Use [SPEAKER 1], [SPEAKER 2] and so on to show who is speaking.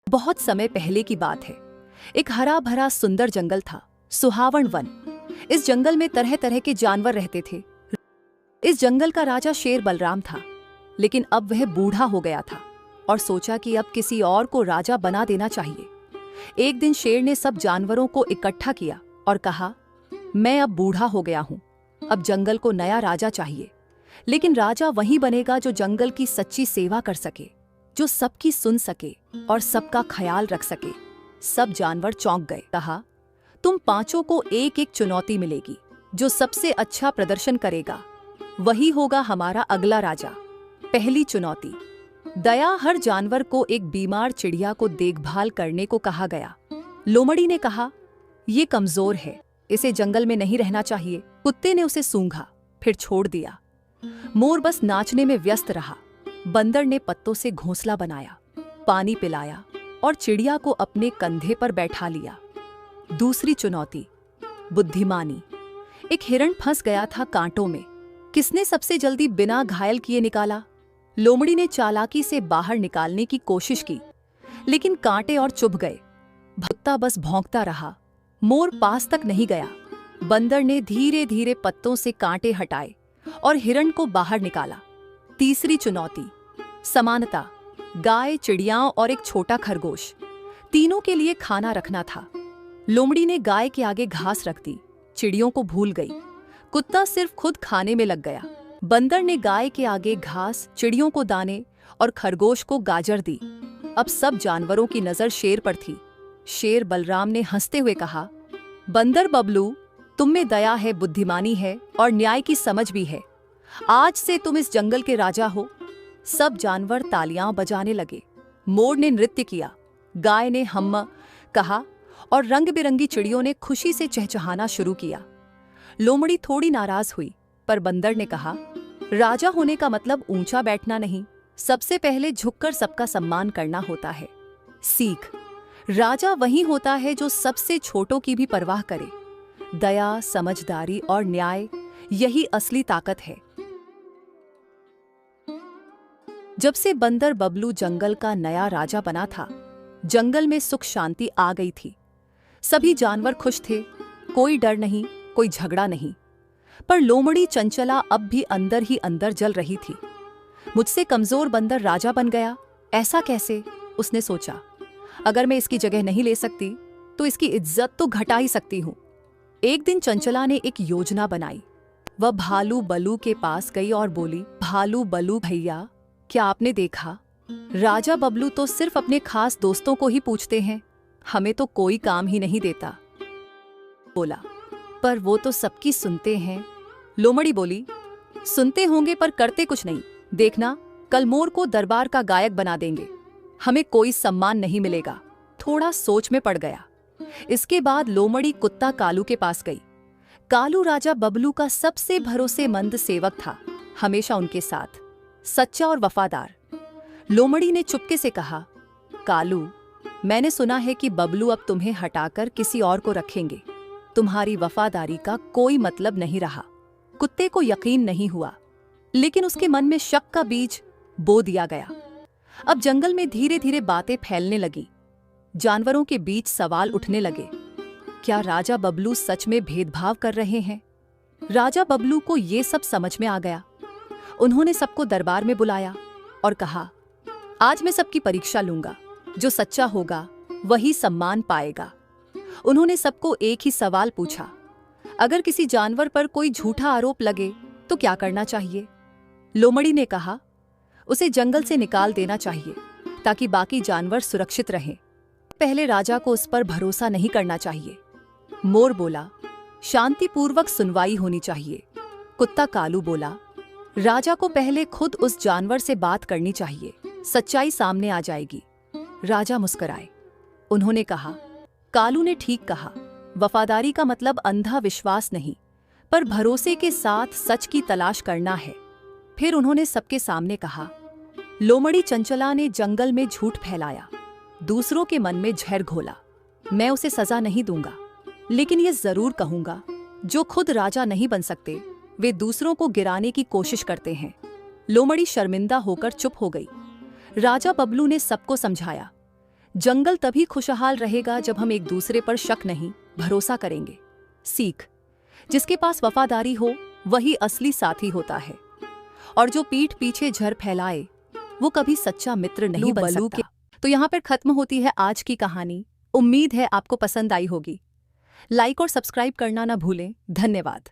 [SPEAKER 1] बहुत समय पहले की बात है। एक हरा भरा सुंदर जंगल था, सुहावण वन। इस जंगल में तरह तरह के जानवर रहते थे। इस जंगल का राजा शेर बलराम था, लेकिन अब वह बूढ़ा हो गया था और सोचा कि अब किसी और को राजा बना देना चाहिए। एक दिन शेर ने सब जानवरों को इकट्ठा किया और कहा, मैं अब बूढ़ा हो गया हूं, अब जंगल को नया राजा चाहिए। लेकिन राजा वही बनेगा जो जंगल की सच्ची सेवा कर सके, जो सबकी सुन सके और सबका ख्याल रख सके। सब जानवर चौंक गए। कहा, तुम पांचों को एक एक चुनौती मिलेगी। जो सबसे अच्छा प्रदर्शन करेगा वही होगा हमारा अगला राजा। पहली चुनौती, दया। हर जानवर को एक बीमार चिड़िया को देखभाल करने को कहा गया। लोमड़ी ने कहा, ये कमजोर है, इसे जंगल में नहीं रहना चाहिए। कुत्ते ने उसे सूंघा, फिर छोड़ दिया। मोर बस नाचने में व्यस्त रहा। बंदर ने पत्तों से घोंसला बनाया, पानी पिलाया और चिड़िया को अपने कंधे पर बैठा लिया। दूसरी चुनौती, बुद्धिमानी। एक हिरण फंस गया था कांटों में। किसने सबसे जल्दी बिना घायल किए निकाला? लोमड़ी ने चालाकी से बाहर निकालने की कोशिश की, लेकिन कांटे और चुभ गए। कुत्ता बस भौंकता रहा। मोर पास तक नहीं गया। बंदर ने धीरे धीरे पत्तों से कांटे हटाए और हिरण को बाहर निकाला। तीसरी चुनौती, समानता। गाय, चिड़ियाओं और एक छोटा खरगोश, तीनों के लिए खाना रखना था। लोमड़ी ने गाय के आगे घास रख दी, चिड़ियों को भूल गई। कुत्ता सिर्फ खुद खाने में लग गया। बंदर ने गाय के आगे घास, चिड़ियों को दाने और खरगोश को गाजर दी। अब सब जानवरों की नजर शेर पर थी। शेर बलराम ने हंसते हुए कहा, बंदर बबलू, तुम में दया है, बुद्धिमानी है और न्याय की समझ भी है। आज से तुम इस जंगल के राजा हो। सब जानवर तालियां बजाने लगे। मोर ने नृत्य किया, गाय ने हम्म कहा और रंग बिरंगी चिड़ियों ने खुशी से चहचहाना शुरू किया। लोमड़ी थोड़ी नाराज हुई, पर बंदर ने कहा, राजा होने का मतलब ऊंचा बैठना नहीं, सबसे पहले झुककर सबका सम्मान करना होता है। सीख, राजा वही होता है जो सबसे छोटों की भी परवाह करे। दया, समझदारी और न्याय, यही असली ताकत है। जब से बंदर बबलू जंगल का नया राजा बना था, जंगल में सुख शांति आ गई थी। सभी जानवर खुश थे, कोई डर नहीं, कोई झगड़ा नहीं। पर लोमड़ी चंचला अब भी अंदर ही अंदर जल रही थी। मुझसे कमजोर बंदर राजा बन गया, ऐसा कैसे? उसने सोचा। अगर मैं इसकी जगह नहीं ले सकती तो इसकी इज्जत तो घटा ही सकती हूं। एक दिन चंचला ने एक योजना बनाई। वह भालू बलू के पास गई और बोली, भालू बलू भैया, क्या आपने देखा? राजा बबलू तो सिर्फ अपने खास दोस्तों को ही पूछते हैं, हमें तो कोई काम ही नहीं देता। बोला, पर वो तो सबकी सुनते हैं। लोमड़ी बोली, सुनते होंगे पर करते कुछ नहीं। देखना, कल मोर को दरबार का गायक बना देंगे, हमें कोई सम्मान नहीं मिलेगा। थोड़ा सोच में पड़ गया। इसके बाद लोमड़ी कुत्ता कालू के पास गई। कालू राजा बबलू का सबसे भरोसेमंद सेवक था, हमेशा उनके साथ, सच्चा और वफादार। लोमड़ी ने चुपके से कहा, कालू, मैंने सुना है कि बबलू अब तुम्हें हटाकर किसी और को रखेंगे। तुम्हारी वफादारी का कोई मतलब नहीं रहा। कुत्ते को यकीन नहीं हुआ, लेकिन उसके मन में शक का बीज बो दिया गया। अब जंगल में धीरे धीरे बातें फैलने लगी। जानवरों के बीच सवाल उठने लगे, क्या राजा बबलू सच में भेदभाव कर रहे हैं? राजा बबलू को ये सब समझ में आ गया। उन्होंने सबको दरबार में बुलाया और कहा, आज मैं सबकी परीक्षा लूंगा, जो सच्चा होगा वही सम्मान पाएगा। उन्होंने सबको एक ही सवाल पूछा, अगर किसी जानवर पर कोई झूठा आरोप लगे तो क्या करना चाहिए? लोमड़ी ने कहा, उसे जंगल से निकाल देना चाहिए ताकि बाकी जानवर सुरक्षित रहें। पहले राजा को उस पर भरोसा नहीं करना चाहिए। मोर बोला, शांतिपूर्वक सुनवाई होनी चाहिए। कुत्ता कालू बोला, राजा को पहले खुद उस जानवर से बात करनी चाहिए, सच्चाई सामने आ जाएगी। राजा मुस्कुराए। उन्होंने कहा, कालू ने ठीक कहा, वफादारी का मतलब अंधा विश्वास नहीं, पर भरोसे के साथ सच की तलाश करना है। फिर उन्होंने सबके सामने कहा, लोमड़ी चंचला ने जंगल में झूठ फैलाया, दूसरों के मन में झहर घोला। मैं उसे सजा नहीं दूंगा, लेकिन ये जरूर कहूंगा, जो खुद राजा नहीं बन सकते वे दूसरों को गिराने की कोशिश करते हैं। लोमड़ी शर्मिंदा होकर चुप हो गई। राजा बबलू ने सबको समझाया, जंगल तभी खुशहाल रहेगा जब हम एक दूसरे पर शक नहीं, भरोसा करेंगे। सीख, जिसके पास वफादारी हो वही असली साथी होता है, और जो पीठ पीछे झर फैलाए वो कभी सच्चा मित्र नहीं बन सकता। तो यहाँ पर खत्म होती है आज की कहानी। उम्मीद है आपको पसंद आई होगी। लाइक और सब्सक्राइब करना ना भूलें। धन्यवाद।